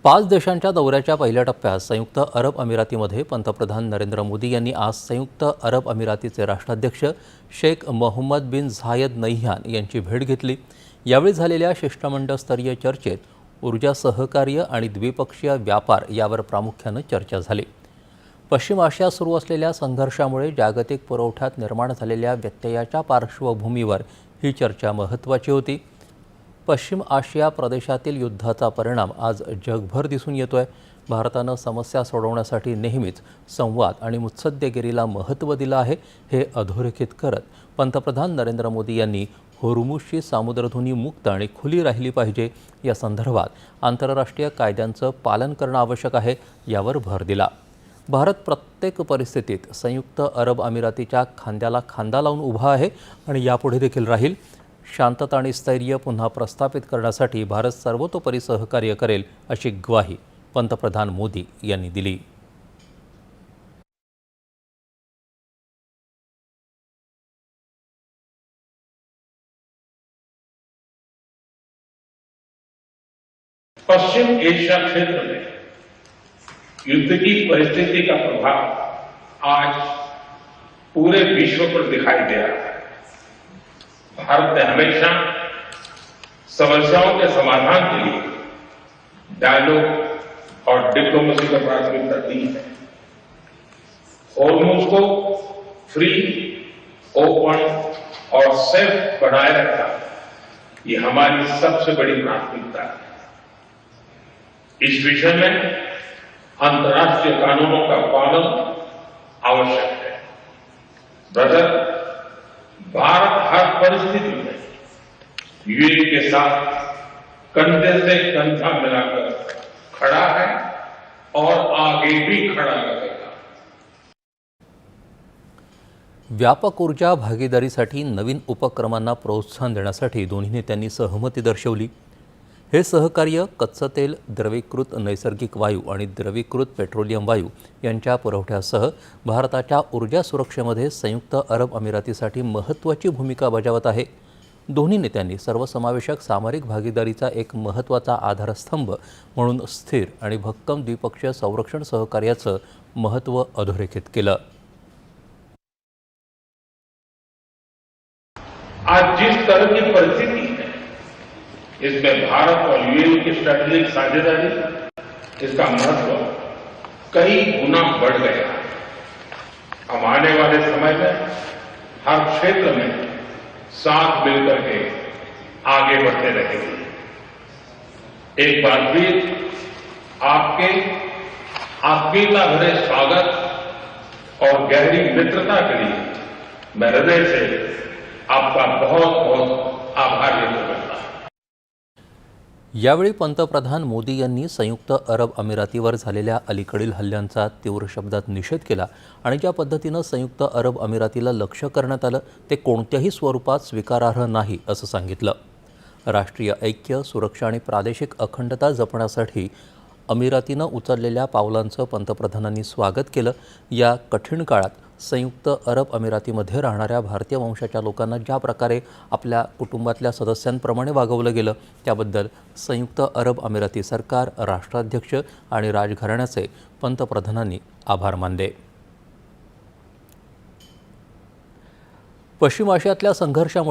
5 देशांच्या दौऱ्याच्या पहिल्या टप्प्यात संयुक्त अरब अमिरातीमध्ये पंतप्रधान नरेंद्र मोदी यांनी आज संयुक्त अरब अमिरातीचे राष्ट्राध्यक्ष शेख मोहम्मद बिन झायद नह्यान यांची भेट घेतली। यावेळी झालेल्या शिष्टमंडळस्तरीय चर्चेत ऊर्जा सहकार्य आणि द्विपक्षीय व्यापार यावर प्रामुख्याने चर्चा झाली। पश्चिम आशियात सुरू असलेल्या संघर्षामुळे जागतिक पुरवठ्यात निर्माण झालेल्या व्यत्ययाच्या पार्श्वभूमीवर ही चर्चा महत्त्वाची होती। पश्चिम आशिया प्रदेशातील युद्धाचा परिणाम आज जगभर दिसून येतोय। भारताने समस्या सोडवण्यासाठी नेहमीच संवाद आणि मुत्सद्देगिरीला महत्त्व दिलं आहे, हे अधोरेखित करत पंतप्रधान नरेंद्र मोदी यांनी होर्मुझची सामुद्रधुनी मुक्त आणि खुली राहिली पाहिजे या संदर्भात आंतरराष्ट्रीय कायद्यांचं पालन करणं आवश्यक आहे यावर भर दिला। भारत प्रत्येक परिस्थितीत संयुक्त अरब अमिरातीच्या खांद्याला खांदा लावून उभा आहे आणि यापुढे देखील राहील। शांतता आणि स्थैर्य पुन्हा प्रस्थापित करण्यासाठी भारत सर्वतोपरी सहकार्य करेल अशी ग्वाही पंतप्रधान मोदी यांनी दिली। पश्चिम एशिया क्षेत्र में युद्ध की परिस्थिति का प्रभाव आज पूरे विश्व पर दिखाई दे रहा है। भारत ने हमेशा समस्याओं के समाधान के लिए डायलॉग और डिप्लोमेसी को प्राथमिकता दी है। होर्मुझ को फ्री, ओपन और सेफ बनाए रखना ये हमारी सबसे बड़ी प्राथमिकता है। इस विषय में अंतर्राष्ट्रीय कानूनों का पालन आवश्यक है। ब्रदर, भारत हर परिस्थिति में यूएई के साथ कंधे से कंधा मिलाकर खड़ा है और आगे भी खड़ा रहेगा। व्यापक ऊर्जा भागीदारीसाठी नवीन उपक्रमांना प्रोत्साहन देण्यासाठी दोन्ही नेत्यांनी सहमती दर्शवली। हे सहकार्य कच्चं तेल, द्रवीकृत नैसर्गिक वायू आणि द्रवीकृत पेट्रोलियम वायू यांच्या पुरवठ्यासह भारताच्या ऊर्जा सुरक्षेमध्ये संयुक्त अरब अमिरातीसाठी महत्त्वाची भूमिका बजावत आहे। दोन्ही नेत्यांनी सर्वसमावेशक सामरिक भागीदारीचा एक महत्त्वाचा आधारस्तंभ म्हणून स्थिर आणि भक्कम द्विपक्षीय संरक्षण सहकार्याचं महत्त्व अधोरेखित केलं। आज जिस तरह की परिस्थिति इसमें भारत और यूएई की स्ट्रेटेजिक साझेदारी, इसका महत्व कई गुना बढ़ गया है। हम आने वाले समय में हर क्षेत्र में साथ मिलकर के आगे बढ़ते रहेंगे। एक बार फिर आपके आत्मीयता भरे स्वागत और गहरी मित्रता के लिए मैं हृदय से आपका बहुत बहुत आभार व्यक्त करता हूं। यावेळी पंतप्रधान मोदी यांनी संयुक्त अरब अमिरातीवर झालेल्या अलीकडील हल्ल्यांचा तीव्र शब्दात निषेध केला आणि ज्या पद्धतीनं संयुक्त अरब अमिरातीला लक्ष्य करण्यात आलं ते कोणत्याही स्वरूपात स्वीकारार्ह नाही असं सांगितलं। राष्ट्रीय ऐक्य, सुरक्षा आणि प्रादेशिक अखंडता जपण्यासाठी अमिरातीनं उचललेल्या पावलांचं पंतप्रधानांनी स्वागत केलं। या कठीण काळात संयुक्त अरब अमिरातीमध्ये राहणाऱ्या भारतीय वंशाच्या लोकांना ज्या प्रकारे आपल्या कुटुंबातल्या सदस्यांप्रमाणे वागवलं गेलं त्याबद्दल संयुक्त अरब अमिराती सरकार, राष्ट्राध्यक्ष आणि राजघराण्याचे पंतप्रधानांनी आभार मानले। पश्चिम आशियातल्या संघर्षामुळे